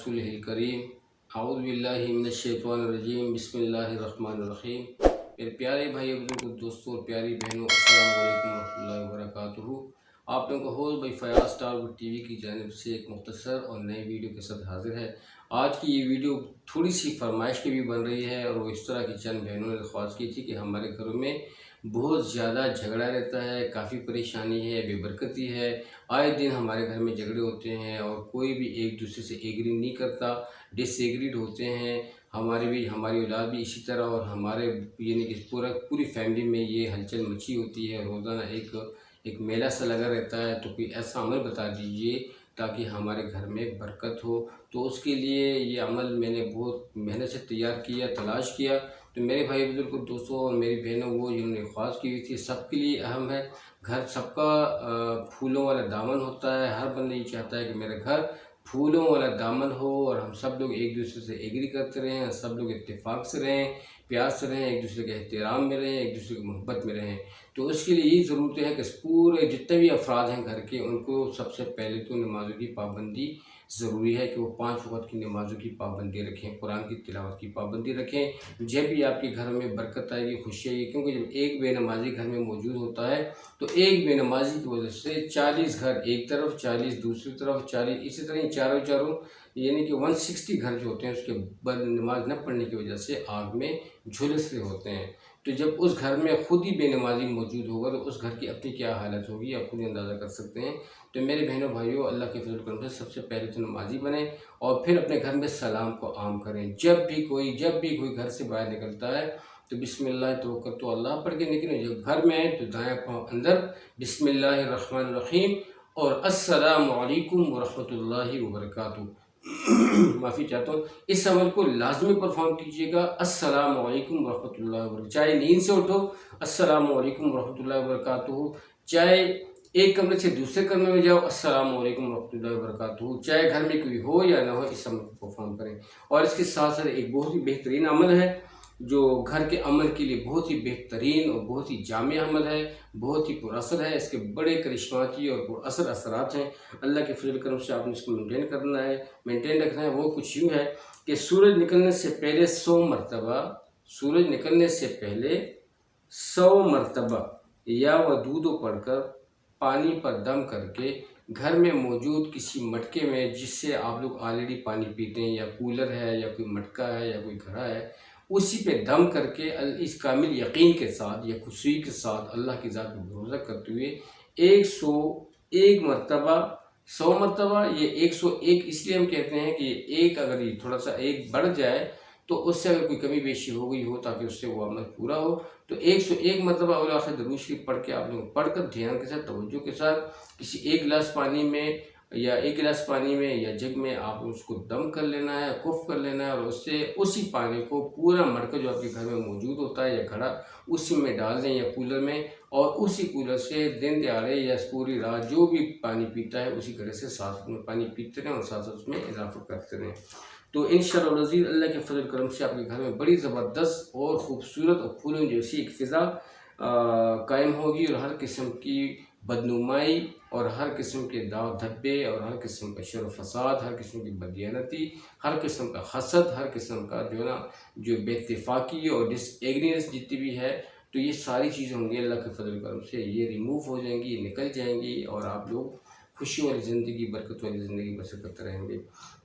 रसूलिहिल करीम। औज़ु बिल्लाहि मिनश शैतानिर रजीम। बिस्मिल्लाहिर्रहमानिर रहीम। मेरे प्यारे भाई बुजुर्ग दोस्तों और प्यारी बहनों, अस्सलाम वालेकुम रहमतुल्लाहि व बरकातुहू। आप लोगों को होस्ट भाई फयाज स्टार टीवी की जानिब से एक मुख्तसर और नई वीडियो के साथ हाजिर है। आज की ये वीडियो थोड़ी सी फरमाइश की भी बन रही है और वो इस तरह की चंद बहनों ने ख्वाहिश की थी कि हमारे घरों में बहुत ज़्यादा झगड़ा रहता है, काफ़ी परेशानी है, बेबरकती है। आए दिन हमारे घर में झगड़े होते हैं और कोई भी एक दूसरे से एग्री नहीं करता, डिसएग्रीड होते हैं। हमारी औलाद भी इसी तरह, और हमारे यानी कि पूरी फैमिली में ये हलचल मची होती है। रोज़ाना एक मेला सा लगा रहता है। तो कोई ऐसा अमल बता दीजिए ताकि हमारे घर में बरकत हो। तो उसके लिए ये अमल मैंने बहुत मेहनत से तैयार किया, तलाश किया। तो मेरे भाई बुजुर्ग दोस्तों और मेरी बहनों, वो जिन्होंने ख्वाहिश की हुई थी, सबके लिए अहम है। घर सबका फूलों वाला दामन होता है। हर बंदा ये चाहता है कि मेरे घर फूलों वाला दामन हो और हम सब लोग एक दूसरे से एग्री करते रहें, सब लोग इत्तेफाक से रहें, प्यार से रहें, एक दूसरे के एहतराम में रहें, एक दूसरे की मोहब्बत में रहें। तो उसके लिए यही ज़रूरत है कि पूरे जितने भी अफराद हैं घर के, उनको सबसे पहले तो नमाज़ों की पाबंदी ज़रूरी है कि वो 5 वक्त की नमाज़ों की पाबंदी रखें, कुरान की तिलावत की पाबंदी रखें। जब भी आपके घर में बरकत आएगी, खुशी आएगी। क्योंकि जब एक बेनमाजी घर में मौजूद होता है तो एक बेनमाजी की वजह से 40 घर एक तरफ, 40 दूसरी तरफ, 40 इसी तरह चारों यानी कि 160 घर जो होते हैं उसके नमाज न पढ़ने की वजह से आग में झुलस रहे होते हैं। तो जब उस घर में खुद ही बेनमाजी मौजूद होगा तो उस घर की अपनी क्या हालत होगी, आप खुद ही अंदाज़ा कर सकते हैं। तो मेरे बहनों भाइयों, अल्लाह के फजल करम से सबसे पहले तो नमाजी बने और फिर अपने घर में सलाम को आम करें। जब भी कोई घर से बाहर निकलता है तो बिस्मिल्लाह तवक्कल तो अल्लाह पढ़ के निकलें। जब घर में आए तो दायां पाँव अंदर, बिस्मिल्लाहिर्रहमानिर्रहीम और अस्सलामु अलैकुम वरहमतुल्लाहि वबरकातुहू। माफ़ी चाहता हूँ। इस अमल को लाजमी परफॉर्म कीजिएगा, अस्सलामु अलैकुम वरहमतुल्लाहि वबरकातुहू। चाहे नींद से उठो, अस्सलामु अलैकुम वरहमतुल्लाहि वबरकातुहू। चाहे एक कमरे से दूसरे कमरे में जाओ, अस्सलामु अलैकुम वरहमतुल्लाहि वबरकातुहू। चाहे घर में कोई हो या ना हो, इस अमल को परफॉर्म करें। और इसके साथ साथ एक बहुत ही बेहतरीन अमल है जो घर के अमल के लिए बहुत ही बेहतरीन और बहुत ही जामे अमल है, बहुत ही पुरअसर है। इसके बड़े करिश्माती और पुरअसर असरात हैं। अल्लाह के फजल करम से आपने इसको मेंटेन रखना है। वो कुछ यूँ है कि सूरज निकलने से पहले 100 मरतबा या वदूदो पढ़कर पानी पर दम करके घर में मौजूद किसी मटके में, जिससे आप लोग ऑलरेडी पानी पीते हैं, या कूलर है या कोई मटका है या कोई घड़ा है, उसी पे दम करके इस कामिल यकीन के साथ या खुशी के साथ अल्लाह की ज़ात पर भरोसा करते हुए 101 मरतबा, 100 मरतबा, ये 101 इसलिए हम कहते हैं कि एक अगर ये थोड़ा सा एक बढ़ जाए तो उससे अगर कोई कमी बेशी हो गई हो ताकि उससे वो अमल पूरा हो। तो 101 मरतबा और आखिर दरूद शरीफ पढ़ के आप लोग पढ़कर ध्यान के साथ, तवज्जो के साथ किसी एक गिलास पानी में या जग में आप उसको दम कर लेना है, कुफ कर लेना है, और उससे उसी पानी को पूरा मटका जो आपके घर में मौजूद होता है या घड़ा, उसी में डाल दें या कूलर में, और उसी कूलर से दिन दिहाड़े या पूरी रात जो भी पानी पीता है उसी घड़े से साथ में पानी पीते रहें और साथ साथ उसमें इजाफा करते रहें। तो इंशाअल्लाह अज़ीज़ अल्लाह के फजल करम से आपके घर में बड़ी ज़बरदस्त और ख़ूबसूरत और फूलों जैसी एक फ़िज़ा कायम होगी, और हर किस्म की बदनुमाई और हर किस्म के दाव धब्बे और हर किस्म का शर फसाद, हर किस्म की बददियानती, हर किस्म का हसद, हर किस्म का जो है ना जो बेइत्तेफाकी और डिसएग्रीनेस जितनी भी है, तो ये सारी चीज़ें होंगी अल्लाह के फजल करम से ये रिमूव हो जाएंगी, ये निकल जाएंगी, और आप लोग खुशी वाली ज़िंदगी, बरकत वाली ज़िंदगी बसर करते रहेंगे।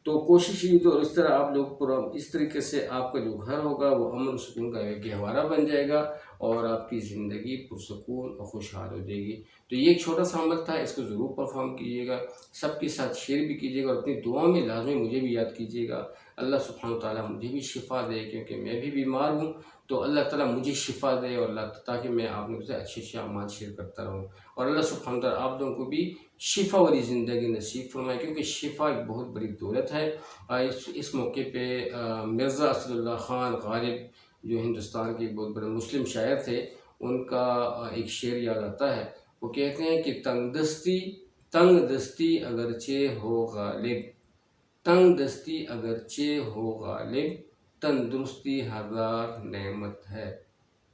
तो कोशिश ये तो इस तरह आप लोग पूरा इस तरीके से आपका जो घर होगा वो अमन सुकून का एक गहवारा बन जाएगा और आपकी ज़िंदगी पुरसकून और खुशहाल हो जाएगी। तो ये एक छोटा सा अमल था, इसको ज़रूर परफॉर्म कीजिएगा, सबके साथ शेयर भी कीजिएगा, और अपनी दुआ में लाजमी मुझे भी याद कीजिएगा। अल्लाह सुब्हानहू व तआला मुझे भी शिफ़ा दे, क्योंकि मैं भी बीमार हूँ। तो अल्लाह ताला मुझे शिफ़ा दे और ताकि मैं आप लोगों से अच्छे अमाल शेयर करता रहूँ, और अल्लाह सुब्हानहू व तआला आप लोगों को भी शिफ़ा वाली ज़िंदगी नसीब फरमाए, क्योंकि शिफ़ा एक बहुत बड़ी दौलत है। इस मौके पे मिर्ज़ा असदुल्ला ख़ान गालिब जो हिंदुस्तान के बहुत बड़े मुस्लिम शायर थे, उनका एक शेर याद आता है। वो कहते हैं कि तंग दस्ती अगरचे हो गालिब, तंग दस्ती अगरचे हो गालिब, तंदुरुस्ती हज़ार नेमत है।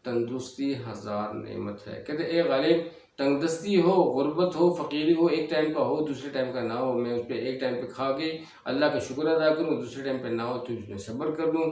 تندرستی ہزار نعمت ہے۔ کہتے اے غالب، تندرستی ہو، غربت ہو، فقیری ہو، ایک ٹائم کا ہو دوسرے ٹائم کا نہ ہو، میں اس پہ ایک ٹائم پہ کھا کے اللہ کا شکر ادا کروں، دوسرے ٹائم پہ نہ ہو تو اس میں صبر کر لوں،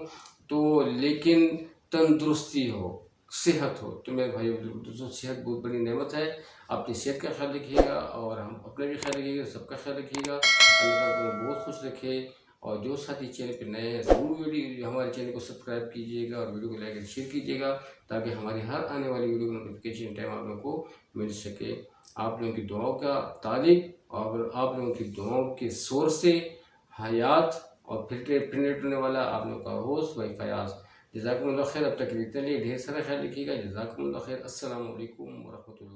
تو لیکن تندرستی ہو، صحت ہو۔ تو میرے بھائی دوستوں، صحت بہت بڑی نعمت ہے۔ اپنی صحت کا خیال رکھیے گا اور ہم اپنے بھی خیال رکھیے گا، سب کا خیال رکھیے گا۔ اللہ تعالیٰ کو بہت خوش رکھے۔ اور جو ساتھی چینل پہ نئے ہیں ضرور ویڈیو ہمارے چینل کو سبسکرائب کیجیے گا اور ویڈیو کو لائک اور شیئر کیجیے گا، تاکہ ہماری ہر آنے والی ویڈیو کا نوٹیفیکیشن ٹائم آپ لوگوں کو مل سکے۔ آپ لوگوں کی دعاؤں کا طالب اور آپ لوگوں کی دعاؤں کے سور سے حیات اور پھرنے ٹرنے والا آپ لوگوں کا ہوسٹ بھائی فیاض۔ جزاکم اللہ خیر۔ اب تک اتنے لیے ڈھیر سارا خیال رکھیے گا۔ جزاکم اللہ خیر۔ السلام علیکم ورحمۃ اللہ۔